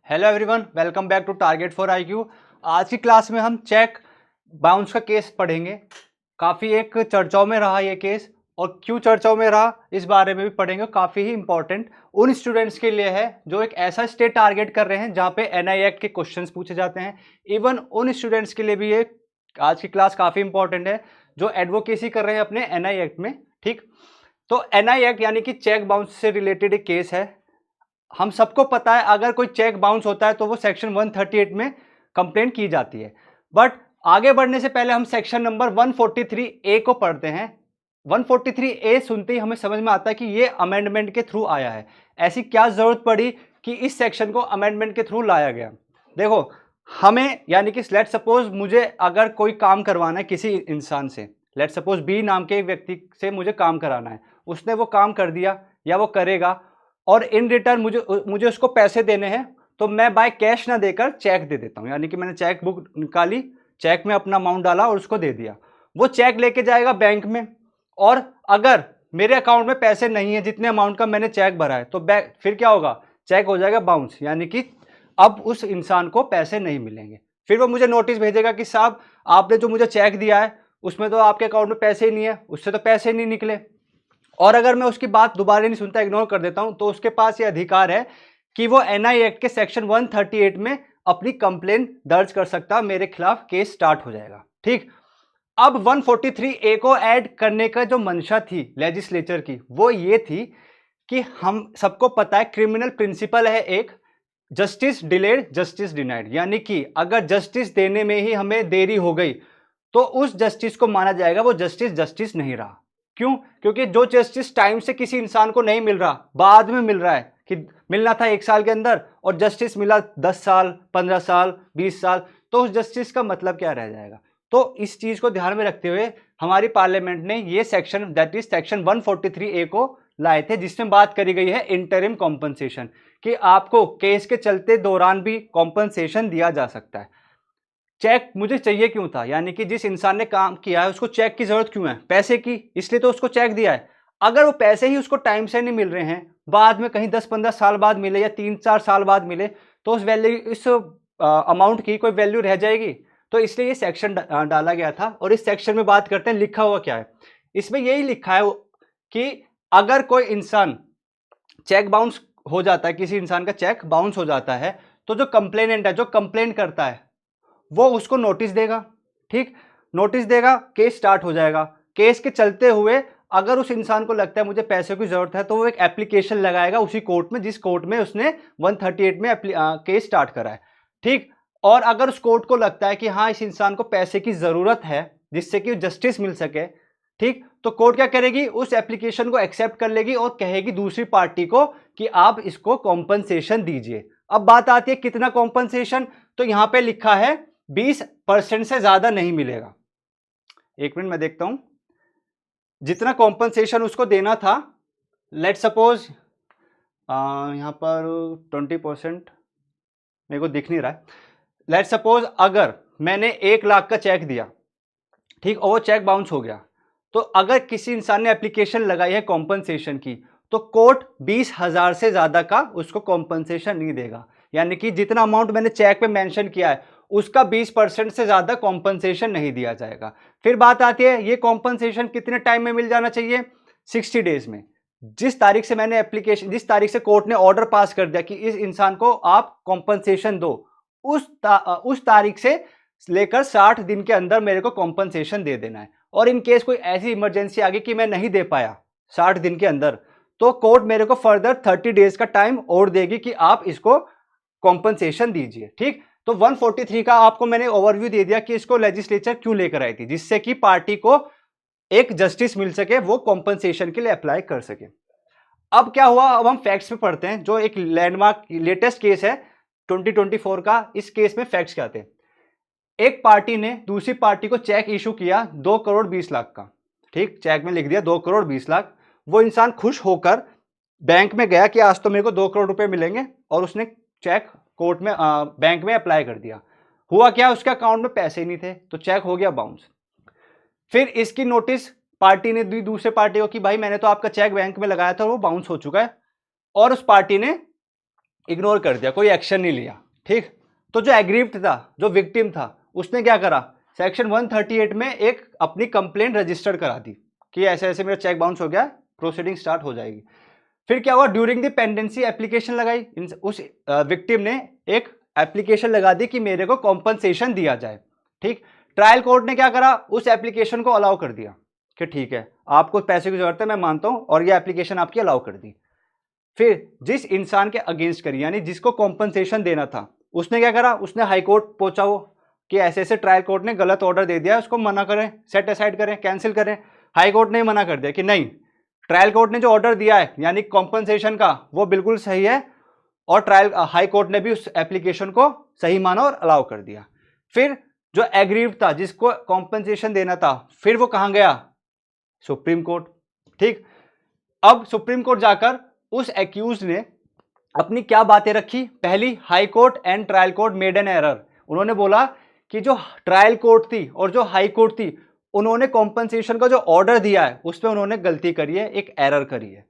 Hello everyone, welcome back to target for IQ. आज की class में हम चेक बाउंस का केस पढ़ेंगे। काफ़ी एक चर्चाओं में रहा ये केस, और क्यों चर्चाओं में रहा इस बारे में भी पढ़ेंगे। काफ़ी ही इंपॉर्टेंट उन स्टूडेंट्स के लिए है जो एक ऐसा स्टेट टारगेट कर रहे हैं जहाँ पे एनआई एक्ट के क्वेश्चंस पूछे जाते हैं। इवन उन स्टूडेंट्स के लिए भी ये आज की क्लास काफ़ी इंपॉर्टेंट है जो एडवोकेसी कर रहे हैं अपने एनआई एक्ट में। ठीक, तो एनआई एक्ट यानी कि चेक बाउंस से रिलेटेड एक केस है। हम सबको पता है अगर कोई चेक बाउंस होता है तो वो सेक्शन 138 में कंप्लेंट की जाती है। बट आगे बढ़ने से पहले हम सेक्शन नंबर 143 ए को पढ़ते हैं। 143 ए सुनते ही हमें समझ में आता है कि ये अमेंडमेंट के थ्रू आया है। ऐसी क्या जरूरत पड़ी कि इस सेक्शन को अमेंडमेंट के थ्रू लाया गया। देखो, हमें यानी कि लेट सपोज मुझे अगर कोई काम करवाना है किसी इंसान से, लेट सपोज बी नाम के एक व्यक्ति से मुझे काम कराना है, उसने वो काम कर दिया या वो करेगा, और इन रिटर्न मुझे उसको पैसे देने हैं, तो मैं बाय कैश ना देकर चेक दे देता हूं। यानी कि मैंने चेक बुक निकाली, चेक में अपना अमाउंट डाला और उसको दे दिया। वो चेक लेके जाएगा बैंक में, और अगर मेरे अकाउंट में पैसे नहीं है जितने अमाउंट का मैंने चेक भरा है, तो फिर क्या होगा, चेक हो जाएगा बाउंस, यानी कि अब उस इंसान को पैसे नहीं मिलेंगे। फिर वो मुझे नोटिस भेजेगा कि साहब आपने जो मुझे चेक दिया है उसमें तो आपके अकाउंट में पैसे ही नहीं है, उससे तो पैसे नहीं निकले। और अगर मैं उसकी बात दोबारा नहीं सुनता, इग्नोर कर देता हूं, तो उसके पास ये अधिकार है कि वो एनआई एक्ट के सेक्शन 138 में अपनी कंप्लेन दर्ज कर सकता, मेरे खिलाफ केस स्टार्ट हो जाएगा। ठीक, अब 143 ए को ऐड करने का जो मंशा थी लेजिस्लेचर की, वो ये थी कि हम सबको पता है क्रिमिनल प्रिंसिपल है एक, जस्टिस डिलेड जस्टिस डिनाइड। यानी कि अगर जस्टिस देने में ही हमें देरी हो गई तो उस जस्टिस को माना जाएगा वो जस्टिस जस्टिस नहीं रहा। क्यों? क्योंकि जो जस्टिस टाइम से किसी इंसान को नहीं मिल रहा, बाद में मिल रहा है, कि मिलना था 1 साल के अंदर और जस्टिस मिला 10 साल, 15 साल, 20 साल, तो उस जस्टिस का मतलब क्या रह जाएगा। तो इस चीज को ध्यान में रखते हुए हमारी पार्लियामेंट ने ये सेक्शन, दैट इज सेक्शन 143 ए को लाए थे, जिसमें बात करी गई है इंटरिम कॉम्पनसेशन, कि आपको केस के चलते दौरान भी कॉम्पनसेशन दिया जा सकता है। चेक मुझे चाहिए क्यों था, यानी कि जिस इंसान ने काम किया है उसको चेक की जरूरत क्यों है, पैसे की, इसलिए तो उसको चेक दिया है। अगर वो पैसे ही उसको टाइम से नहीं मिल रहे हैं, बाद में कहीं 10-15 साल बाद मिले या 3-4 साल बाद मिले, तो उस वैल्यू, इस अमाउंट की कोई वैल्यू रह जाएगी। तो इसलिए ये सेक्शन डाला गया था। और इस सेक्शन में बात करते हैं लिखा हुआ क्या है। इसमें यही लिखा है कि अगर कोई इंसान चेक बाउंस हो जाता है, किसी इंसान का चेक बाउंस हो जाता है, तो जो कंप्लेनेंट है, जो कंप्लेन करता है, वो उसको नोटिस देगा। ठीक, नोटिस देगा, केस स्टार्ट हो जाएगा। केस के चलते हुए अगर उस इंसान को लगता है मुझे पैसे की जरूरत है, तो वो एक एप्लीकेशन लगाएगा उसी कोर्ट में जिस कोर्ट में उसने 138 में केस स्टार्ट करा है। ठीक, और अगर उस कोर्ट को लगता है कि हाँ इस इंसान को पैसे की जरूरत है जिससे कि जस्टिस मिल सके, ठीक, तो कोर्ट क्या करेगी, उस एप्लीकेशन को एक्सेप्ट कर लेगी और कहेगी दूसरी पार्टी को कि आप इसको कॉम्पनसेशन दीजिए। अब बात आती है कितना कॉम्पनसेशन, तो यहां पे लिखा है 20% से ज्यादा नहीं मिलेगा। एक मिनट मैं देखता हूं जितना कॉम्पनसेशन उसको देना था। लेट सपोज यहां पर 20% मेरे को दिख नहीं रहा है। लेट सपोज अगर मैंने 1 लाख का चेक दिया, ठीक, और वो चेक बाउंस हो गया, तो अगर किसी इंसान ने एप्लीकेशन लगाई है कॉम्पनसेशन की, तो कोर्ट 20,000 से ज्यादा का उसको कॉम्पनसेशन नहीं देगा। यानी कि जितना अमाउंट मैंने चेक पे मेंशन किया है उसका 20% से ज्यादा कॉम्पनसेशन नहीं दिया जाएगा। फिर बात आती है ये कॉम्पनसेशन कितने टाइम में मिल जाना चाहिए, 60 डेज में। जिस तारीख से मैंने एप्लीकेशन, जिस तारीख से कोर्ट ने ऑर्डर पास कर दिया कि इस इंसान को आप कॉम्पनसेशन दो, उस तारीख से लेकर 60 दिन के अंदर मेरे को कॉम्पनसेशन दे देना है। और इन केस कोई ऐसी इमरजेंसी आ गई कि मैं नहीं दे पाया 60 दिन के अंदर, तो कोर्ट मेरे को फर्दर 30 डेज का टाइम और देगी कि आप इसको कॉम्पनसेशन दीजिए। ठीक, तो 143 का आपको मैंने ओवरव्यू दे दिया कि इसको लेजिस्लेचर क्यों लेकर आई थी, जिससे कि पार्टी को एक जस्टिस मिल सके, वो कॉम्पनसेशन के लिए अप्लाई कर सके। अब क्या हुआ, अब हम फैक्ट्स पे पढ़ते हैं। जो एक लैंडमार्क लेटेस्ट केस है 2024 का, इस केस में फैक्ट्स क्या थे। एक पार्टी ने दूसरी पार्टी को चेक इशू किया 2 करोड़ 20 लाख का। ठीक, चेक में लिख दिया 2 करोड़ 20 लाख। वो इंसान खुश होकर बैंक में गया कि आज तो मेरे को 2 करोड़ रुपए मिलेंगे, और उसने चेक कोर्ट में बैंक में अप्लाई कर दिया। हुआ क्या, उसके अकाउंट में पैसे ही नहीं थे, तो चेक हो गया बाउंस। फिर इसकी नोटिस पार्टी ने दी दूसरे पार्टी को कि भाई मैंने तो आपका चेक बैंक में लगाया था, वो बाउंस हो चुका है। और उस पार्टी ने इग्नोर कर दिया, कोई एक्शन नहीं लिया, ठीक। तो जो एग्रीव्ड था, जो विक्टिम था, उसने क्या करा, सेक्शन 138 में एक अपनी कंप्लेंट रजिस्टर करा दी कि ऐसे ऐसे मेरा चेक बाउंस हो गया, प्रोसीडिंग स्टार्ट हो जाएगी। फिर क्या हुआ, ड्यूरिंग द पेंडेंसी एप्लीकेशन लगाई, उस विक्टिम ने एक एप्लीकेशन लगा दी कि मेरे को कॉम्पनसेशन दिया जाए, ठीक। ट्रायल कोर्ट ने क्या करा, उस एप्लीकेशन को अलाउ कर दिया कि ठीक है आपको पैसे की जरूरत है, मैं मानता हूं, और ये एप्लीकेशन आपकी अलाउ कर दी। फिर जिस इंसान के अगेंस्ट करी, यानी जिसको कॉम्पनसेशन देना था, उसने क्या करा, उसने हाई कोर्ट पहुंचा वो कि ऐसे ऐसे ट्रायल कोर्ट ने गलत ऑर्डर दे दिया, उसको मना करें, सेट असाइड करें, कैंसिल करें। हाई कोर्ट ने मना कर दिया कि नहीं, ट्रायल कोर्ट ने जो ऑर्डर दिया है यानी कॉम्पनसेशन का, वो बिल्कुल सही है, और ट्रायल हाई कोर्ट ने भी उस एप्लीकेशन को सही माना और अलाउ कर दिया। फिर जो एग्रीव्ड था, जिसको कॉम्पनसेशन देना था, फिर वो कहां गया, सुप्रीम कोर्ट, ठीक। अब सुप्रीम कोर्ट जाकर उस एक्यूज ने अपनी क्या बातें रखी, पहली, high court and trial court made an error. उन्होंने बोला कि जो ट्रायल कोर्ट थी और जो हाई कोर्ट थी, उन्होंने कॉम्पनसेशन का जो ऑर्डर दिया है उसमें उन्होंने गलती करी है, एक एरर करी है।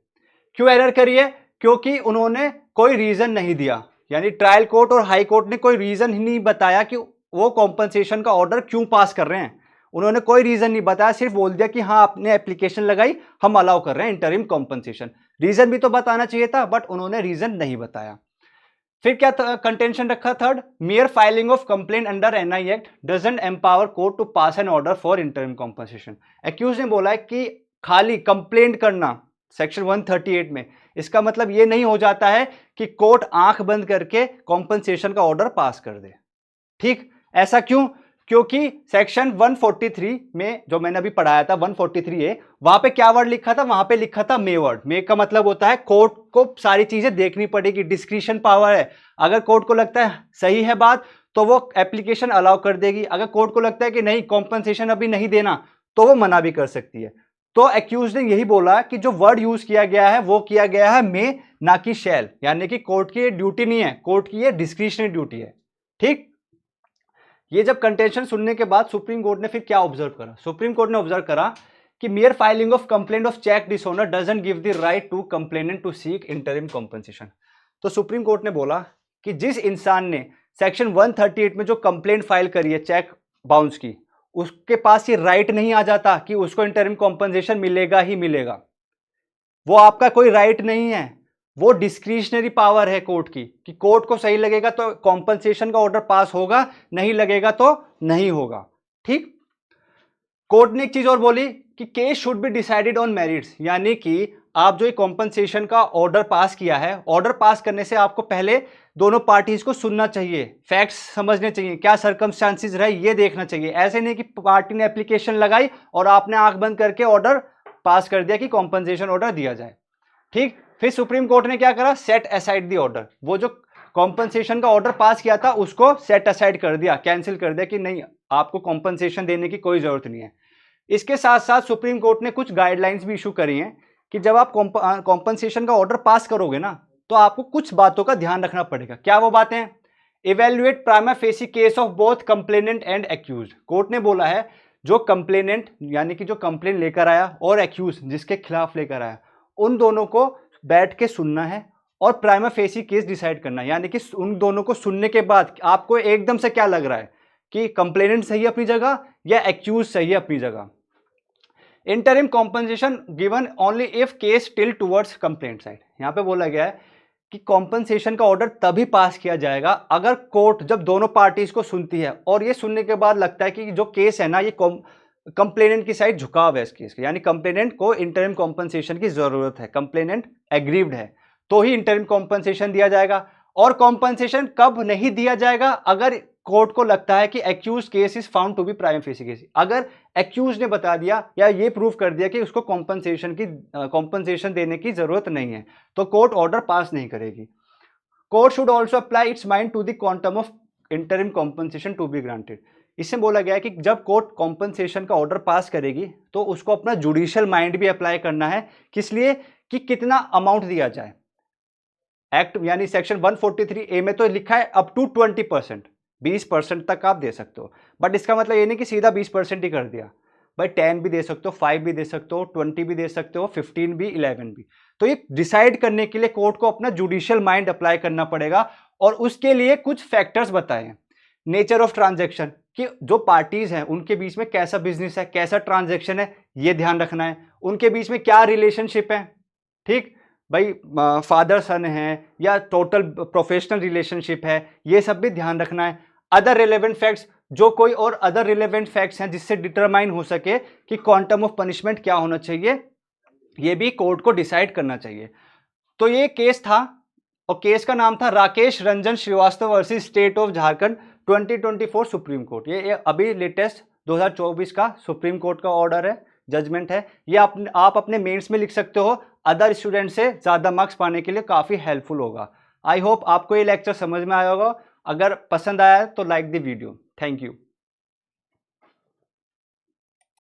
क्यों एरर करी है, क्योंकि उन्होंने कोई रीजन नहीं दिया, यानी ट्रायल कोर्ट और हाई कोर्ट ने कोई रीजन ही नहीं बताया कि वो कॉम्पनसेशन का ऑर्डर क्यों पास कर रहे हैं। उन्होंने कोई रीजन नहीं बताया, सिर्फ बोल दिया कि हाँ आपने एप्लीकेशन लगाई, हम अलाउ कर रहे हैं इंटरिम कॉम्पनसेशन। रीजन भी तो बताना चाहिए था, बट उन्होंने रीजन नहीं बताया। फिर क्या कंटेंशन रखा, third, mere filing of complaint under NI act doesn't empower court to pass an order for interim compensation. Accused ने बोला है कि खाली कंप्लेंट करना सेक्शन 138 में, इसका मतलब ये नहीं हो जाता है कि कोर्ट आंख बंद करके कॉम्पनसेशन का ऑर्डर पास कर दे, ठीक। ऐसा क्यों, क्योंकि सेक्शन 143 में जो मैंने अभी पढ़ाया था 143A, वहां पे क्या वर्ड लिखा था, वहां पे लिखा था मे वर्ड। मे का मतलब होता है कोर्ट को सारी चीजें देखनी पड़ेगी, डिस्क्रिशन पावर है। अगर कोर्ट को लगता है सही है बात, तो वो एप्लीकेशन अलाउ कर देगी, अगर कोर्ट को लगता है कि नहीं कॉम्पनसेशन अभी नहीं देना, तो वो मना भी कर सकती है। तो एक्यूज ने यही बोला कि जो वर्ड यूज किया गया है वो किया गया है मे, ना कि शैल, यानी कि कोर्ट की ड्यूटी नहीं है, कोर्ट की ये डिस्क्रिशनरी ड्यूटी है, ठीक। ये जब कंटेंशन सुनने के बाद सुप्रीम कोर्ट ने फिर क्या ऑब्जर्व करा, सुप्रीम कोर्ट ने ऑब्जर्व करा कि mere filing of complaint of cheque dishonour doesn't give the right to complainant to seek interim compensation. तो सुप्रीम कोर्ट ने बोला कि जिस इंसान ने सेक्शन 138 में जो कंप्लेंट फाइल करी है चेक बाउंस की, उसके पास ये राइट नहीं आ जाता कि उसको इंटरिम कॉम्पनसेशन मिलेगा ही मिलेगा। वो आपका कोई राइट नहीं है, वो डिस्क्रिशनरी पावर है कोर्ट की, कि कोर्ट को सही लगेगा तो कॉम्पनसेशन का ऑर्डर पास होगा, नहीं लगेगा तो नहीं होगा, ठीक। कोर्ट ने एक चीज और बोली कि case should be decided on merits, यानी कि आप जो कॉम्पनसेशन का ऑर्डर पास किया है, ऑर्डर पास करने से आपको पहले दोनों पार्टीज को सुनना चाहिए, फैक्ट्स समझने चाहिए, क्या सर्कमस्टांसिस रहे ये देखना चाहिए। ऐसे नहीं कि पार्टी ने एप्लीकेशन लगाई और आपने आंख बंद करके ऑर्डर पास कर दिया कि कॉम्पनसेशन ऑर्डर दिया जाए, ठीक। फिर सुप्रीम कोर्ट ने क्या करा, सेट असाइड द ऑर्डर, वो जो कॉम्पनसेशन का ऑर्डर पास किया था उसको सेट असाइड कर दिया, कैंसिल कर दिया कि नहीं आपको कॉम्पनसेशन देने की कोई जरूरत नहीं है। इसके साथ साथ सुप्रीम कोर्ट ने कुछ गाइडलाइंस भी इशू करी हैं कि जब आप कॉम्पनसेशन का ऑर्डर पास करोगे ना, तो आपको कुछ बातों का ध्यान रखना पड़ेगा। क्या वो बातें, evaluate prima facie case of both complainant and accused. Court ने बोला है जो कंप्लेनेंट यानी कि जो कंप्लेन लेकर आया और एक्यूज जिसके खिलाफ लेकर आया, उन दोनों को बैठ के सुनना है और प्राइमा फेसी केस डिसाइड करना है, यानी कि उन दोनों को सुनने के बाद आपको एकदम से क्या लग रहा है कि कंप्लेनेंट सही है अपनी जगह या एक्यूज सही है अपनी जगह। Interim compensation given only if case till towards complaint side. यहां पे बोला गया है कि कॉम्पनसेशन का ऑर्डर तभी पास किया जाएगा अगर कोर्ट जब दोनों पार्टीज को सुनती है और ये सुनने के बाद लगता है कि जो केस है ना ये कंप्लेनेंट की साइड झुकाव है इस केस के, यानी कंप्लेनेंट को इंटरिम कॉम्पनसेशन की जरूरत है, कंप्लेनेंट एग्रीव्ड है, तो ही इंटरिम कॉम्पनसेशन दिया जाएगा। और कॉम्पनसेशन कब नहीं दिया जाएगा, अगर कोर्ट को लगता है कि accused case is found to be prima facie case. अगर एक्यूज ने बता दिया या ये प्रूव कर दिया कि उसको कॉम्पनसेशन देने की जरूरत नहीं है, तो कोर्ट ऑर्डर पास नहीं करेगी। Court should also apply its mind to the quantum of interim compensation to be granted. इससे बोला गया है कि जब कोर्ट कॉम्पनसेशन का ऑर्डर पास करेगी तो उसको अपना जुडिशियल माइंड भी अप्लाई करना है, किस लिए, कि कितना अमाउंट दिया जाए। एक्ट यानी सेक्शन 143A में तो लिखा है अप टू 20%, 20% तक आप दे सकते हो, बट इसका मतलब ये नहीं कि सीधा 20% ही कर दिया। भाई 10 भी दे सकते हो, 5 भी दे सकते हो, 20 भी दे सकते हो, 15 भी, 11 भी। तो ये डिसाइड करने के लिए कोर्ट को अपना जुडिशियल माइंड अप्लाई करना पड़ेगा और उसके लिए कुछ फैक्टर्स बताए हैं। नेचर ऑफ ट्रांजैक्शन, कि जो पार्टीज हैं उनके बीच में कैसा बिजनेस है, कैसा ट्रांजैक्शन है, ये ध्यान रखना है। उनके बीच में क्या रिलेशनशिप है, ठीक भाई, फादर सन है या टोटल प्रोफेशनल रिलेशनशिप है, ये सब भी ध्यान रखना है। अदर रिलेवेंट फैक्ट्स, जो कोई और अदर रिलेवेंट फैक्ट्स हैं जिससे डिटरमाइन हो सके कि क्वांटम ऑफ पनिशमेंट क्या होना चाहिए, ये भी कोर्ट को डिसाइड करना चाहिए। तो ये केस था और केस का नाम था Rakesh Ranjan Shrivastava versus state of Jharkhand 2024 supreme court. ये अभी लेटेस्ट 2024 का सुप्रीम कोर्ट का ऑर्डर है, जजमेंट है। ये आप अपने मेंस में लिख सकते हो, अदर स्टूडेंट से ज़्यादा मार्क्स पाने के लिए काफ़ी हेल्पफुल होगा। आई होप आपको ये लेक्चर समझ में आया होगा। अगर पसंद आया तो like the video. Thank you.